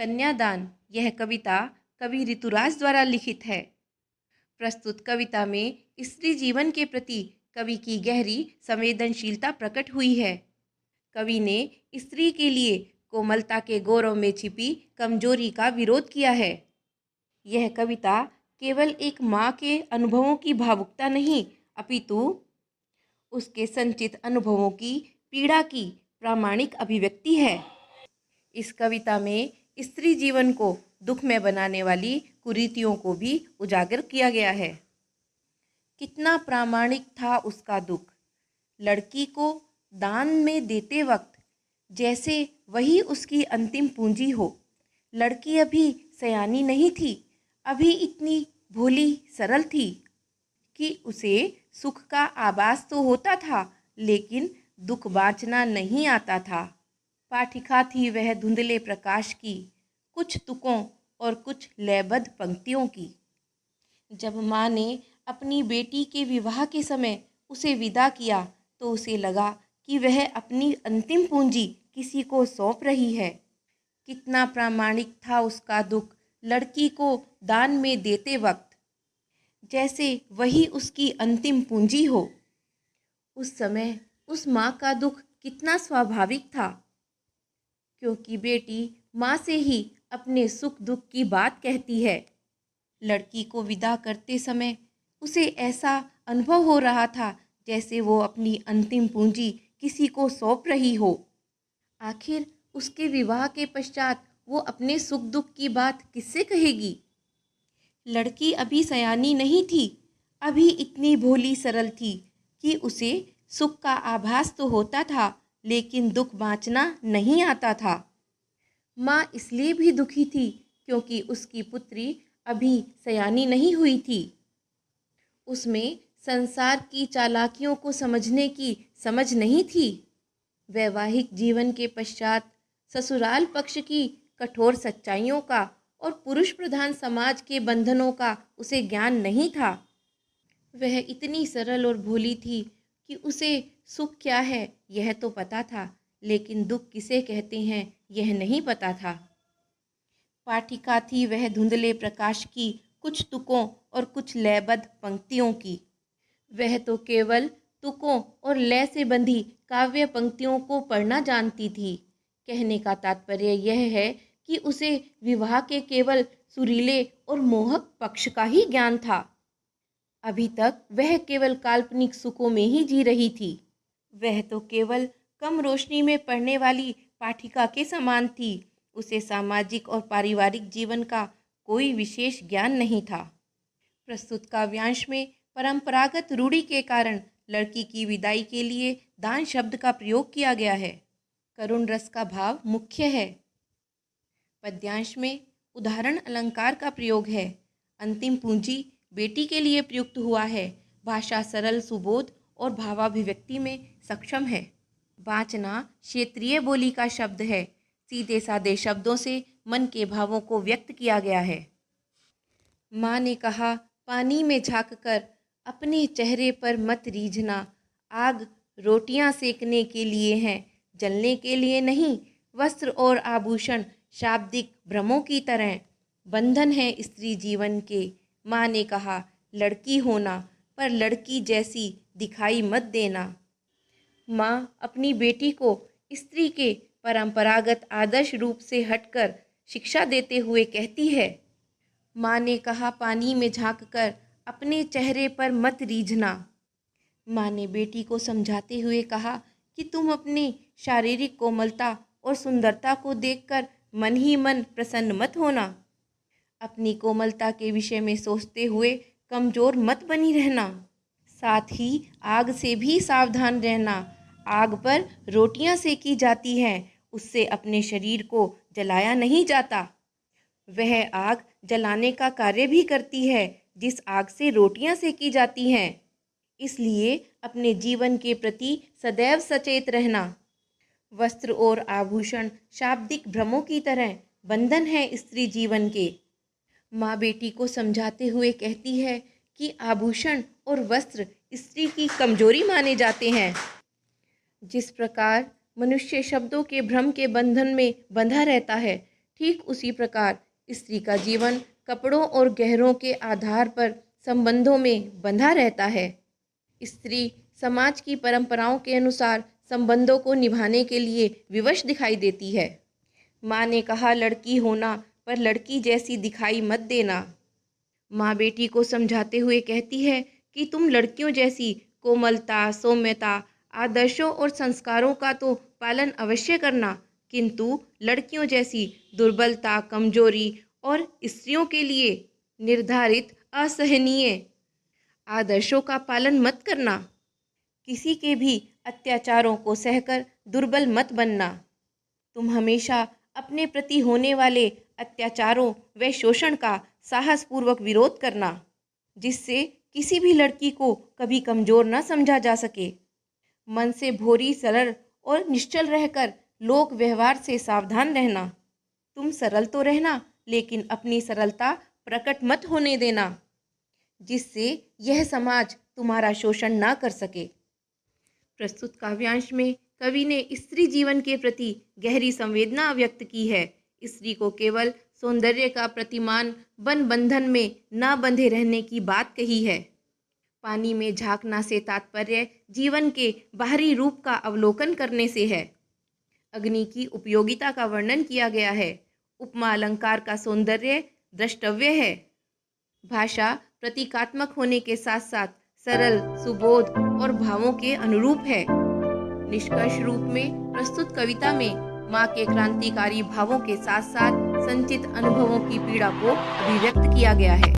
कन्यादान यह कविता कवि ऋतुराज द्वारा लिखित है। प्रस्तुत कविता में स्त्री जीवन के प्रति कवि की गहरी संवेदनशीलता प्रकट हुई है। कवि ने स्त्री के लिए कोमलता के गौरव में छिपी कमजोरी का विरोध किया है। यह कविता केवल एक माँ के अनुभवों की भावुकता नहीं, अपितु उसके संचित अनुभवों की पीड़ा की प्रामाणिक अभिव्यक्ति है। इस कविता में स्त्री जीवन को दुख में बनाने वाली कुरीतियों को भी उजागर किया गया है। कितना प्रामाणिक था उसका दुख, लड़की को दान में देते वक्त जैसे वही उसकी अंतिम पूंजी हो। लड़की अभी सयानी नहीं थी, अभी इतनी भोली सरल थी कि उसे सुख का आभास तो होता था, लेकिन दुख बाँचना नहीं आता था। पाठिका थी वह धुंधले प्रकाश की, कुछ तुकों और कुछ लयबद्ध पंक्तियों की। जब माँ ने अपनी बेटी के विवाह के समय उसे विदा किया तो उसे लगा कि वह अपनी अंतिम पूंजी किसी को सौंप रही है। कितना प्रामाणिक था उसका दुख, लड़की को दान में देते वक्त जैसे वही उसकी अंतिम पूंजी हो। उस समय उस माँ का दुख कितना स्वाभाविक था, क्योंकि बेटी माँ से ही अपने सुख दुख की बात कहती है। लड़की को विदा करते समय उसे ऐसा अनुभव हो रहा था जैसे वो अपनी अंतिम पूंजी किसी को सौंप रही हो। आखिर उसके विवाह के पश्चात वो अपने सुख दुख की बात किससे कहेगी? लड़की अभी सयानी नहीं थी, अभी इतनी भोली सरल थी कि उसे सुख का आभास तो होता था, लेकिन दुख बाँचना नहीं आता था। माँ इसलिए भी दुखी थी क्योंकि उसकी पुत्री अभी सयानी नहीं हुई थी। उसमें संसार की चालाकियों को समझने की समझ नहीं थी। वैवाहिक जीवन के पश्चात ससुराल पक्ष की कठोर सच्चाइयों का और पुरुष प्रधान समाज के बंधनों का उसे ज्ञान नहीं था। वह इतनी सरल और भोली थी कि उसे सुख क्या है यह तो पता था, लेकिन दुख किसे कहते हैं यह नहीं पता था। पाठिका थी वह धुंधले प्रकाश की, कुछ तुकों और कुछ लयबद्ध पंक्तियों की। वह तो केवल तुकों और लय से बंधी काव्य पंक्तियों को पढ़ना जानती थी। कहने का तात्पर्य यह है कि उसे विवाह के केवल सुरीले और मोहक पक्ष का ही ज्ञान था। अभी तक वह केवल काल्पनिक सुखों में ही जी रही थी। वह तो केवल कम रोशनी में पढ़ने वाली पाठिका के समान थी। उसे सामाजिक और पारिवारिक जीवन का कोई विशेष ज्ञान नहीं था। प्रस्तुत काव्यांश में परंपरागत रूढ़ि के कारण लड़की की विदाई के लिए दान शब्द का प्रयोग किया गया है। करुण रस का भाव मुख्य है। पद्यांश में उदाहरण अलंकार का प्रयोग है। अंतिम पूंजी बेटी के लिए प्रयुक्त हुआ है। भाषा सरल, सुबोध और भावाभिव्यक्ति में सक्षम है। बाँचना क्षेत्रीय बोली का शब्द है। सीधे सादे शब्दों से मन के भावों को व्यक्त किया गया है। माँ ने कहा, पानी में झांककर अपने चेहरे पर मत रीझना। आग रोटियां सेकने के लिए है, जलने के लिए नहीं। वस्त्र और आभूषण शाब्दिक भ्रमों की तरह बंधन है स्त्री जीवन के। माँ ने कहा, लड़की होना पर लड़की जैसी दिखाई मत देना। माँ अपनी बेटी को स्त्री के परंपरागत आदर्श रूप से हटकर शिक्षा देते हुए कहती है। माँ ने कहा, पानी में झांककर अपने चेहरे पर मत रीझना। माँ ने बेटी को समझाते हुए कहा कि तुम अपनी शारीरिक कोमलता और सुंदरता को देखकर मन ही मन प्रसन्न मत होना। अपनी कोमलता के विषय में सोचते हुए कमजोर मत बनी रहना। साथ ही आग से भी सावधान रहना। आग पर रोटियां सेकी जाती हैं, उससे अपने शरीर को जलाया नहीं जाता। वह आग जलाने का कार्य भी करती है जिस आग से रोटियां सेकी जाती हैं। इसलिए अपने जीवन के प्रति सदैव सचेत रहना। वस्त्र और आभूषण शाब्दिक भ्रमों की तरह बंधन है स्त्री जीवन के। माँ बेटी को समझाते हुए कहती है कि आभूषण और वस्त्र स्त्री की कमजोरी माने जाते हैं। जिस प्रकार मनुष्य शब्दों के भ्रम के बंधन में बंधा रहता है, ठीक उसी प्रकार स्त्री का जीवन कपड़ों और गहरों के आधार पर संबंधों में बंधा रहता है। स्त्री समाज की परंपराओं के अनुसार संबंधों को निभाने के लिए विवश दिखाई देती है। माँ ने कहा लड़की होना पर लड़की जैसी दिखाई मत देना। माँ बेटी को समझाते हुए कहती है कि तुम लड़कियों जैसी कोमलता, सौम्यता, आदर्शों और संस्कारों का तो पालन अवश्य करना, किंतु लड़कियों जैसी दुर्बलता, कमजोरी और स्त्रियों के लिए निर्धारित असहनीय आदर्शों का पालन मत करना। किसी के भी अत्याचारों को सहकर दुर्बल मत बनना। तुम हमेशा अपने प्रति होने वाले अत्याचारों व शोषण का साहसपूर्वक विरोध करना, जिससे किसी भी लड़की को कभी कमजोर न समझा जा सके। मन से भोरी, सरल और निश्चल रहकर लोक व्यवहार से सावधान रहना। तुम सरल तो रहना, लेकिन अपनी सरलता प्रकट मत होने देना, जिससे यह समाज तुम्हारा शोषण ना कर सके। प्रस्तुत काव्यांश में कवि ने स्त्री जीवन के प्रति गहरी संवेदना व्यक्त की है। स्त्री को केवल सौंदर्य का प्रतिमान बंधन में न बंधे रहने की बात कही है। पानी में झांकना से तात्पर्य जीवन के बाहरी रूप का अवलोकन करने से है। अग्नि की उपयोगिता का वर्णन किया गया है। उपमा अलंकार का सौंदर्य द्रष्टव्य है। भाषा प्रतीकात्मक होने के साथ साथ सरल, सुबोध और भावों के अनुरूप है। निष्कर्ष रूप में प्रस्तुत कविता में माँ के क्रांतिकारी भावों के साथ साथ संचित अनुभवों की पीड़ा को अभिव्यक्त किया गया है।